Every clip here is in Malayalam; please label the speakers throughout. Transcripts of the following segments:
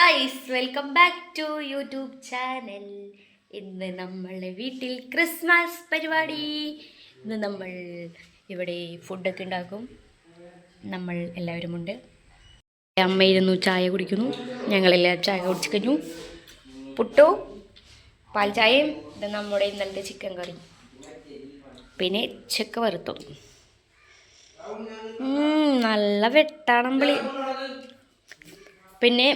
Speaker 1: Guys, welcome back to YouTube channel. ഇന്ന് നമ്മളെ വീട്ടിൽ ക്രിസ്മസ് പരിപാടി. ഇന്ന് നമ്മൾ ഇവിടെ ഫുഡൊക്കെ ഉണ്ടാക്കും. നമ്മൾ എല്ലാവരും ഉണ്ട്. അമ്മയിരുന്നു ചായ കുടിക്കുന്നു. ഞങ്ങളെല്ലാം ചായ കുടിച്ചു കഴിഞ്ഞു. പുട്ടോ പാൽ ചായയും ഇത് നമ്മുടെ ഇന്നലത്തെ ചിക്കൻ കറി, പിന്നെ ചക്ക വറുത്തും. നല്ല വെട്ടാണമ്പളി. പിന്നെ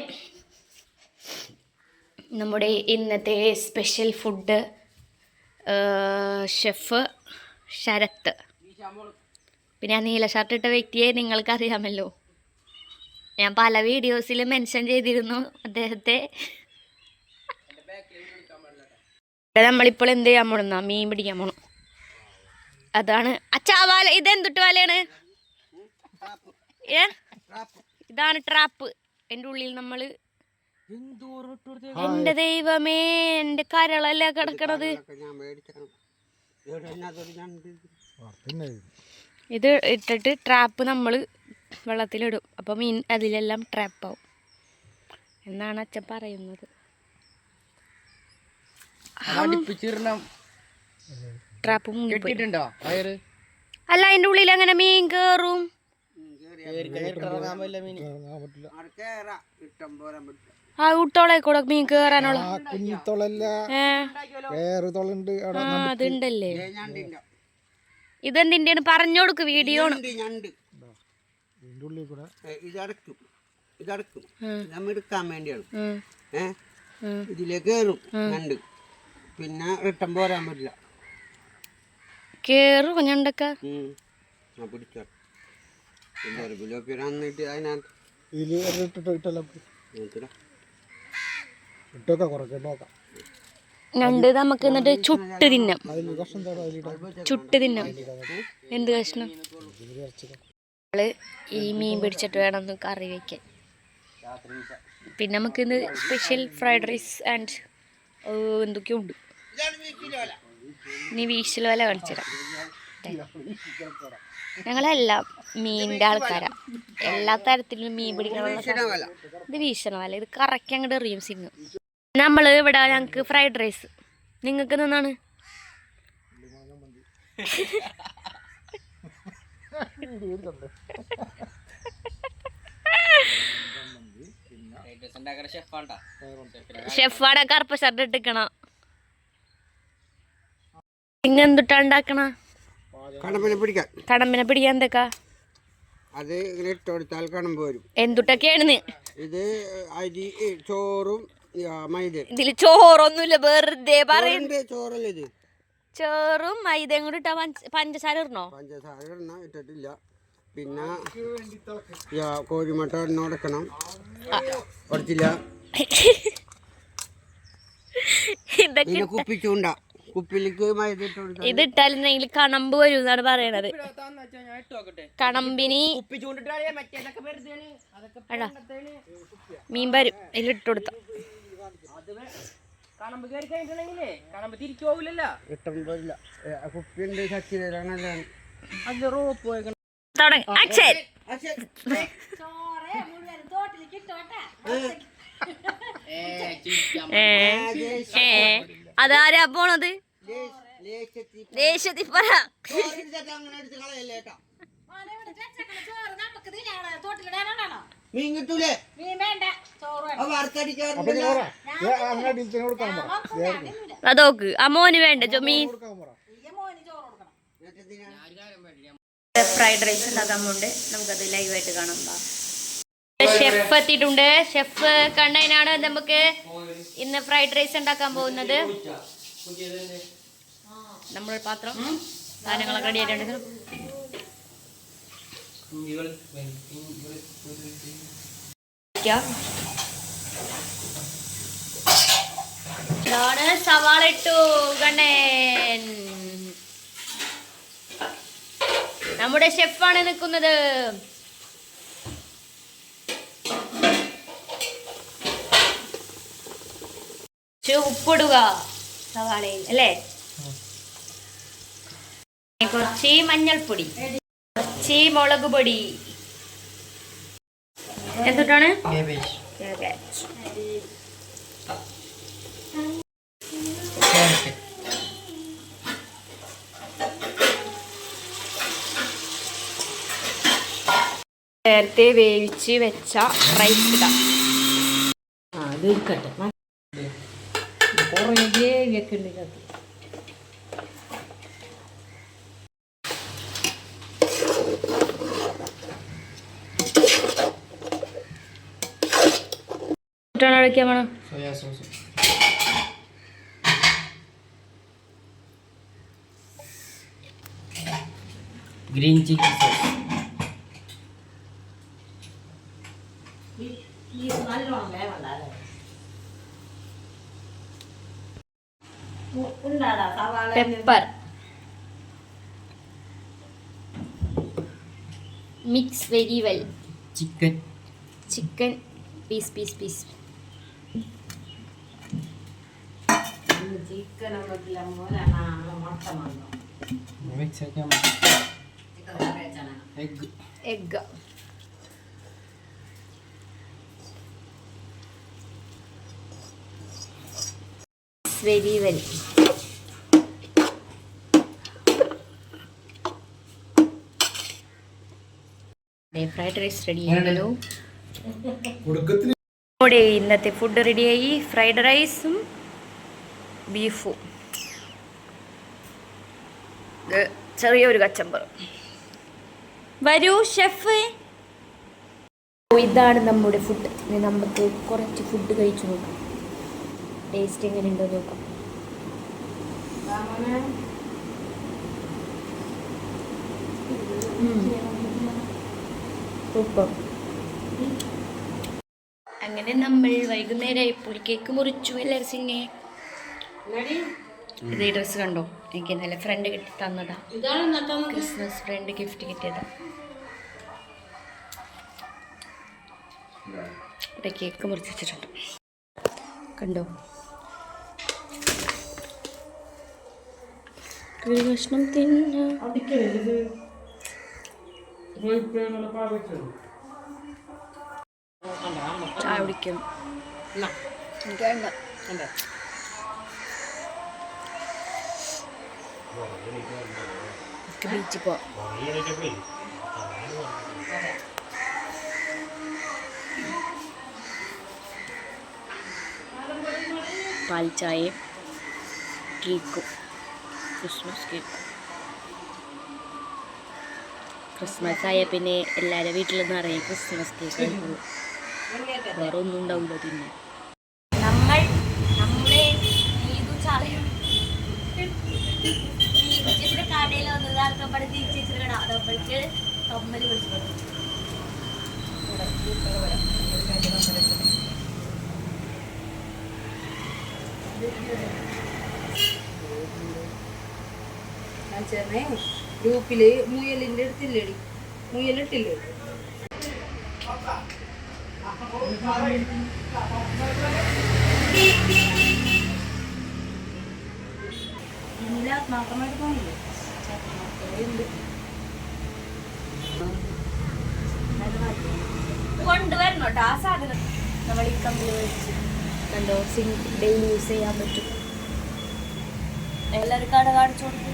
Speaker 1: നമ്മുടെ ഇന്നത്തെ സ്പെഷ്യൽ ഫുഡ് ഷെഫ് ശരത്ത്. പിന്നെ ആ നീല ഷർട്ട് ഇട്ട വ്യക്തിയെ നിങ്ങൾക്കറിയാമല്ലോ, ഞാൻ പല വീഡിയോസിൽ മെൻഷൻ ചെയ്തിരുന്നു അദ്ദേഹത്തെ. നമ്മളിപ്പോൾ എന്ത് ചെയ്യാൻ പോണെന്നാ, മീൻ പിടിക്കാൻ പോണം. അതാണ് അച്ഛാ വാല. ഇതെന്തിട്ട് വലയാണ്? ഇതാണ് ട്രാപ്പ്. എൻ്റെ ഉള്ളിൽ നമ്മൾ, എന്റെ ദൈവമേ, എന്റെ കരളല്ല കിടക്കണത്. ഇത് ഇട്ടിട്ട് ട്രാപ്പ് നമ്മൾ വെള്ളത്തിലിടും. അപ്പം മീൻ അതിലെല്ലാം ട്രാപ്പാവും എന്നാണ് അച്ഛൻ പറയുന്നത്. ട്രാപ്പ് മുങ്ങിപ്പോയിട്ടുണ്ടോ? അല്ല, അതിൻ്റെ ഉള്ളിൽ അങ്ങനെ മീൻ കേറും. ആ ഉട്ടോളെ കൂടെ മീൻ കേറാനുള്ള അതുണ്ടല്ലേ. ഇതെന്തിന്റെ പറഞ്ഞോടുക്ക് വീഡിയോ.
Speaker 2: ഇതിലേക്ക് കേറും ഞണ്ട്, പിന്നെ റിട്ടം പോരാൻ പറ്റില്ല.
Speaker 1: കേറും ഞണ്ടൊക്കെ
Speaker 2: പിടിച്ചോ.
Speaker 1: ഞണ്ട് നമുക്ക് എന്നിട്ട് ചുട്ട് തിന്നാം. ചുട്ട് തിന്നാം. എന്ത് കഷ്ണം? ഈ മീൻ പിടിച്ചിട്ട് വേണം കറി വയ്ക്കാൻ. പിന്നെ നമുക്ക് ഇന്ന് സ്പെഷ്യൽ ഫ്രൈഡ് റൈസ് ആൻഡ് എന്തൊക്കെയോ ഉണ്ട്. ഇനി വീശൽ വല കാണിച്ചു തരാം. ഞങ്ങളെല്ലാം മീനിൻ്റെ ആൾക്കാരാ. എല്ലാ തരത്തിലും മീൻ പിടിക്കാനുള്ള. ഇത് വീശണ വല. ഇത് കറക്കി അങ്ങോട്ട് എറിയും സിങ്. നമ്മൾ ഇവിടെ ഞങ്ങൾക്ക് ഫ്രൈഡ് റൈസ്. നിങ്ങൾക്ക് നിന്നാണ് ഷെഫാടെ കറുപ്പ ഷർട്ട് ഇട്ടിക്കണം. ഇങ്ങെന്തുട്ടാ ഉണ്ടാക്കണ? കടമ്പിനെ പിടിക്കാൻ എന്തൊക്കെ
Speaker 2: അത് ഇങ്ങനെ ഇട്ട് കൊടുത്താൽ കടമ്പ് വരും.
Speaker 1: എന്തുട്ടൊക്കെയാണ്
Speaker 2: ഇത്? അരി, ചോറും മൈദ.
Speaker 1: ഇതില് ചോറൊന്നുമില്ല, വെറുതെ പറയുന്നത്.
Speaker 2: ചോറല്ലേ ഇത്?
Speaker 1: ചോറും മൈദയും കൂടി ഇട്ടാ പഞ്ചസാര ഇടണോ?
Speaker 2: പഞ്ചസാര ഇടണം, ഇട്ടിട്ടില്ല. പിന്നെ കോഴിമുട്ട എണ്ണ കൊടുക്കണം. കൊടുത്തില്ല. പിന്നെ കുപ്പിച്ചൂണ്ട, കുപ്പിലേക്ക് മൈദ ഇട്ട് കൊടുക്കണം.
Speaker 1: ഇതിട്ടാൽ കണമ്പ് വരും എന്നാണ് പറയണത്. കണമ്പിനി മീൻ വരും. ഇതിലിട്ട് കൊടുത്ത
Speaker 2: കുപ്പിയുണ്ട്.
Speaker 1: അതാരാ പോണത്? ദേശത്തിൽ പറ.
Speaker 2: മീൻ കിട്ടൂലേ?
Speaker 1: അതോക്ക് ആ മോന് വേണ്ട മീൻ. ഫ്രൈഡ് റൈസ് ഉണ്ടാക്കാൻ പോണ്ട്. നമുക്കത് ലൈവായിട്ട് കാണാം. ഷെഫ് എത്തിയിട്ടുണ്ട്. ഷെഫ് കണ്ടതിനാണ് നമുക്ക് ഇന്ന് ഫ്രൈഡ് റൈസ് ഉണ്ടാക്കാൻ പോകുന്നത്. നമ്മൾ പാത്രം സാധനങ്ങളൊക്കെ റെഡി ആയിട്ടുണ്ട്. സവാള ഇട്ടു കണ്ണൻ. നമ്മുടെ ഷെഫാണ് നിൽക്കുന്നത്. ഉപ്പിടുക സവാളയിൽ അല്ലേ. കുറച്ച് മഞ്ഞൾപ്പൊടി, കുറച്ച് മുളക് പൊടി. എന്തുട്ടാണ്? ക്യാരറ്റ്. നേരത്തെ വേവിച്ച് വെച്ച റൈസ് ഇടാം.
Speaker 3: അത് എടുക്കട്ടെ. കുറേ ഗ്രേവിയൊക്കെ ഉണ്ട് ഇതിനകത്ത്.
Speaker 1: അടയ്ക്കാൻ വേണം.
Speaker 4: Soya sauce, green chilli sauce,
Speaker 1: pepper, mix very well. Chicken piece piece piece.
Speaker 4: Mix ആക്കിയാൽ egg,
Speaker 1: egg, very well. Fried rice ready ആയല്ലോ. ഇവിടെ ഇന്നത്തെ ഫുഡ് റെഡിയായി. ഫ്രൈഡ് റൈസും ബീഫും ചെറിയൊരു കച്ചമ്പർ. വരൂ ഷെഫ്. ഇതാണ് നമ്മുടെ ഫുഡ്. ഇനി നമുക്ക് കുറച്ച് ഫുഡ് കഴിച്ചു നോക്കാം. ടേസ്റ്റ് എങ്ങനെ ഉണ്ടോ നോക്കാം. സൂപ്പർ. അങ്ങനെ നമ്മൾ വൈകുന്നേരമായപ്പോൾ കേക്ക് മുറിച്ചു. എല്ലാവരും സിന്നെ ഇതേ ഡ്രസ്സ് കണ്ടോ? എനിക്ക് നല്ല ഫ്രണ്ട് കിട്ടി തന്നതാ. ക്രിസ്മസ് ഫ്രണ്ട് ഗിഫ്റ്റ് കിട്ടിയതാ. ഇവിടെ കേക്ക് മുറിച്ച് വെച്ചിട്ടുണ്ട് കണ്ടോ? ഒരു കഷ്ണം തിന്ന. ചായ കുടിക്കും. എനിക്ക് വേണ്ട. ബീച്ചിൽ പോവാം. പാൽ ചായയും കേക്കും. Christmas cake. ക്രിസ്മസ് ആയ പിന്നെ എല്ലാവരും വീട്ടിലൊന്നും അറിയാം ക്രിസ്മസ് കേക്ക്. വേറെ ഒന്നും ഉണ്ടാവില്ല. പിന്നെ നമ്മുടെ കടയിൽ വന്നതാക്കപ്പെടെ തിരിച്ചു കടപ്പളിച്ച് കമ്മൽ പിടിച്ചു.
Speaker 3: ഗ്രൂപ്പില് മുയലിന്റെ അടുത്തില്ലേടി, മുയലിട്ടില്ലേ? മാത്രമായിട്ട് പോണില്ലേ?
Speaker 1: കൊണ്ടുവരണം കേട്ടോ ആ സാധനം. നമ്മൾ ഈ കമ്പിൽ വെച്ച് കണ്ടോ ഡെയിലി യൂസ് ചെയ്യാൻ പറ്റും. എല്ലാവരും കട കാണിച്ചു കൊടുത്തു.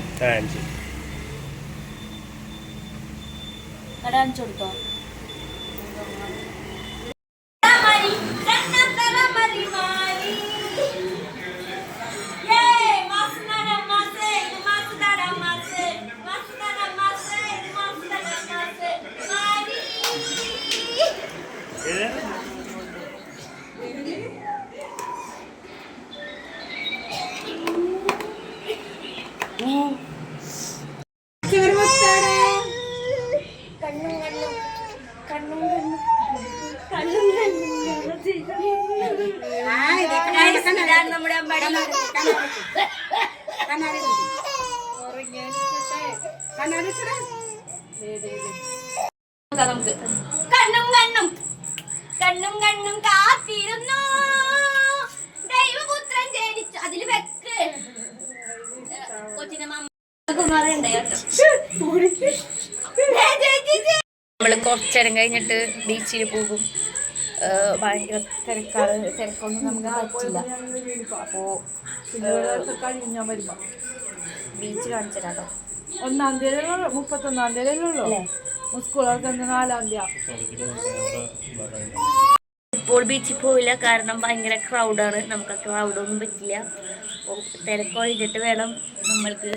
Speaker 1: കട കാണിച്ചു കൊടുത്തോ? നമ്മുടെ അമ്പാടി നമുക്ക് കണ്ണും കണ്ണും കണ്ണും കണ്ണും കാത്തിരുന്നു ദൈവപുത്രൻ ജനിച്ചു. അതില് വെക്ക് കൊച്ചിനെ നമ്മള് കുറച്ചേരം കഴിഞ്ഞിട്ട് ബീച്ചിൽ പോകും. ഭയങ്കര തിരക്കൊന്നും നമുക്ക് പറ്റില്ല. അപ്പോൾ ബീച്ച് കാണിച്ചു തരാം കേട്ടോ.
Speaker 3: 1-ാം തീയതി 31-ാം തീയതി
Speaker 1: അല്ലേ?
Speaker 3: സ്കൂളൊക്കെ 4-ാം തീയതി.
Speaker 1: ഇപ്പോൾ ബീച്ചിൽ പോയില്ല, കാരണം ഭയങ്കര ക്രൗഡാണ്. നമുക്ക് ആ ക്രൗഡൊന്നും പറ്റില്ല. അപ്പോൾ തിരക്കൊഴിഞ്ഞിട്ട് വേണം നമ്മൾക്ക്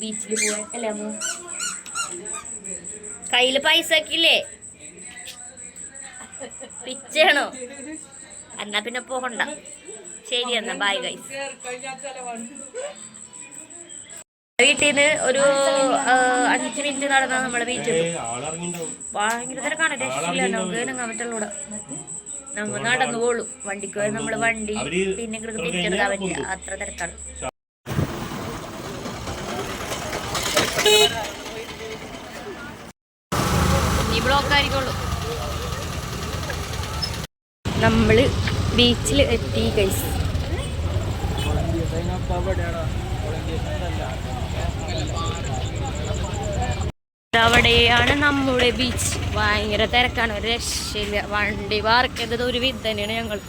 Speaker 1: ബീച്ചിൽ പോകാൻ. അല്ലേ അമ്മ? കയ്യിൽ പൈസ ഒക്കെ ഇല്ലേ? പിച്ചാണോ? എന്നാ പിന്നെ പോകണ്ട. ശരി എന്നാ, ബൈ ഗൈസ്. വീട്ടിൽ നിന്ന് ഒരു 5 മിനിറ്റ് നടന്നാൽ നമ്മളെ ബീച്ചിൽ ഭയങ്കര തിരക്കാണ്. രക്ഷയില്ല. നമുക്ക് ഇറങ്ങാൻ പറ്റുള്ളൂടെ. നമ്മൾ നടന്നു പോളൂ. വണ്ടിക്ക് പോയാൽ നമ്മൾ വണ്ടി പിന്നെ ഇങ്ങോട്ട് തിരിച്ചെടുക്കാൻ പറ്റില്ല, അത്ര തിരക്കാണ്. ഈ ബ്ലോക്ക് ആയിരിക്കുള്ളൂ. നമ്മള് ബീച്ചിൽ എത്തി ഗൈസ്. അവിടെയാണ് നമ്മുടെ ബീച്ച്. ഭയങ്കര തിരക്കാണ്, ഒരു രക്ഷയില്ല. വണ്ടി പാർക്ക് ചെയ്തത് ഒരു വിധ തന്നെയാണ് ഞങ്ങൾ.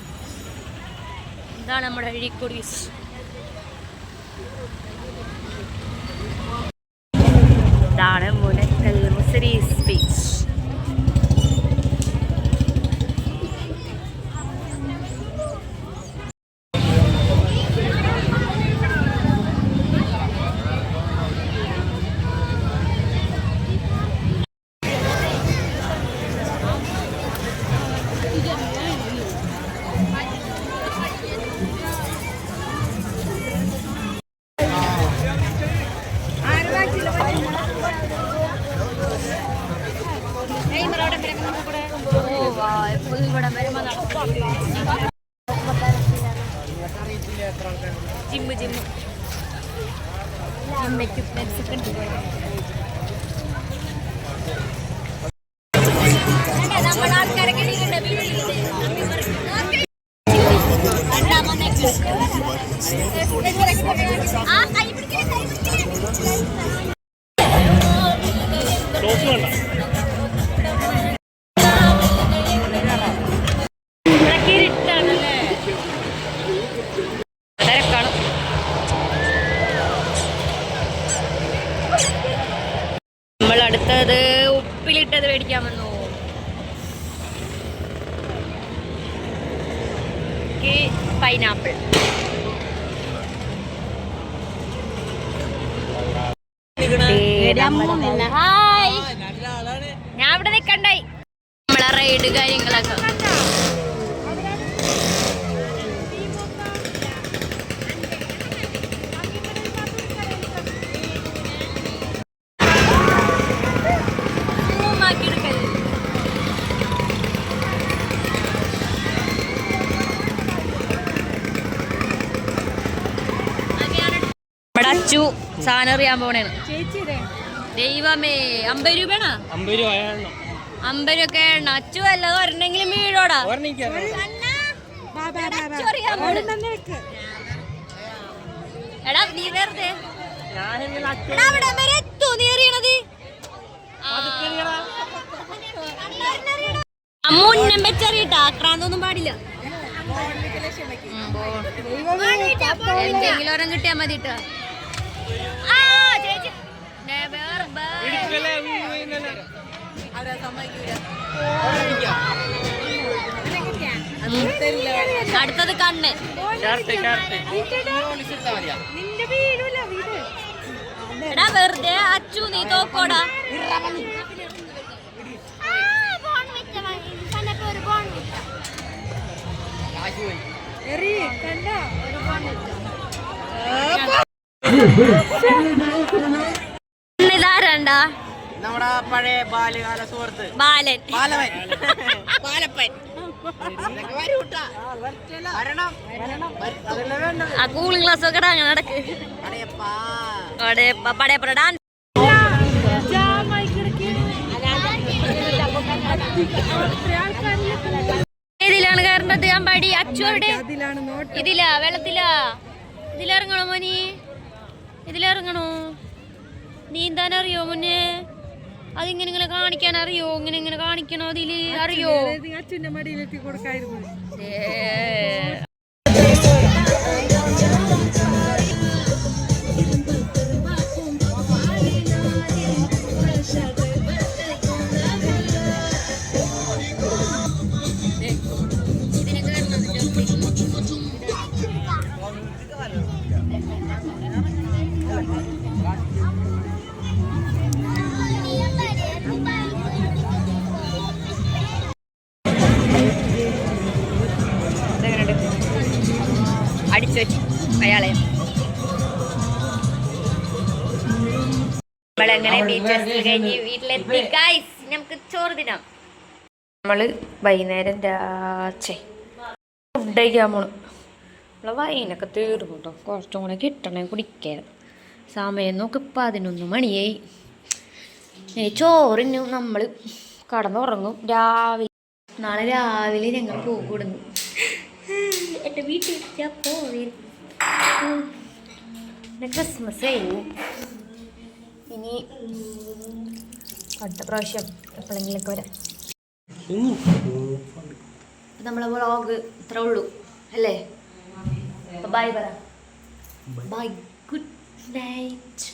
Speaker 1: ഇതാണ് നമ്മുടെ അഴീക്കോട് ബീച്ച്. ഇതാണ് Munakkal Muziris beach. Gym equipments ഒക്കെ ഉണ്ട്. നമ്മുടെ ആൾക്കാരൊക്കെ നമ്മൾ അടുത്തത് ഉപ്പിലിട്ടത് മേടിക്കാൻ വന്നു. പൈനാപ്പിൾ. ഹായ്, ഞാൻ ഇവിടെ നിക്കണ്ടായി. നമ്മളെ റൈഡ് കാര്യങ്ങളൊക്കെ അച്ചു സാധനം അറിയാൻ പോണേണ്. ദൈവമേ, 50 രൂപയാണോ? 50 രൂപ എണ്ണ. അച്ചു അല്ല ഒരെണ്ണെങ്കിലും വീഴോടാ. എടാ നീ വെറുതെ നീ അറിയണത് മുന്നം വെച്ചറിയട്ടാ. ആക്രാന്തൊന്നും പാടില്ല. എന്തെങ്കിലും ഒരം കിട്ടിയാ മതി കേട്ടോ. അടുത്തത് കണ്ണ്. എടാ വെറുതെ അച്ചു നീ തോക്കോടാ. ഇതാരണ്ടാ?
Speaker 2: നമ്മുടെ പഴയ ബാല്യകാല സുഹൃത്ത്
Speaker 1: ബാലൻ.
Speaker 2: ബാലപ്പൻ.
Speaker 1: ആ കൂളിംഗ് ഗ്ലാസ് ഒക്കെ അങ്ങനെ നടക്ക്. പടയപ്പ ഡാൻസ്. ഇതിലാണ് കയറേണ്ടത്. അമ്പാടി അച്ചു അവിടെ ഇതിലാ വെള്ളത്തിലാ. ഇതിലിറങ്ങണോ മോനി? ഇതിലിറങ്ങണോ? നീന്താൻ അറിയോ മുന്നേ? അതിങ്ങനെ ഇങ്ങനെ കാണിക്കാൻ അറിയോ? ഇങ്ങനെ കാണിക്കണോ? അതില് അറിയോ?
Speaker 3: അച്ഛൻ്റെ മടിയിലെത്തി കൊടുക്കായിരുന്നു.
Speaker 1: അടിച്ചു വെച്ചു അയാളെ. നമ്മളെങ്ങനെ ടീച്ചേഴ്സ് കഴിഞ്ഞ് വീട്ടിലെത്തി ഗൈസ്. നമുക്ക് ചോറ് തിന്നാം. നമ്മള് വൈകുന്നേരം ഫുഡ് കഴിക്കാൻ പോണു. നമ്മളെ വൈനൊക്കെ തീർന്നു കേട്ടോ. കുറച്ചും കൂടെ കിട്ടണേ കുടിക്കാൻ. സമയം നോക്ക് 11 മണിയായി. ചോറിനും നമ്മൾ കടന്നുറങ്ങും രാവിലെ. നാളെ രാവിലെ ഞങ്ങൾ പോകുന്നു. എൻ്റെ വീട്ടിൽ പോയി. പിന്നെ ക്രിസ്മസ് കഴിഞ്ഞു. ഇനി അടുത്ത പ്രാവശ്യം എപ്പോഴെങ്കിലൊക്കെ വരാം. നമ്മളെ വ്ളോഗ് ഇത്ര ഉള്ളൂ അല്ലേ? ബൈ പറ. Bye, good night.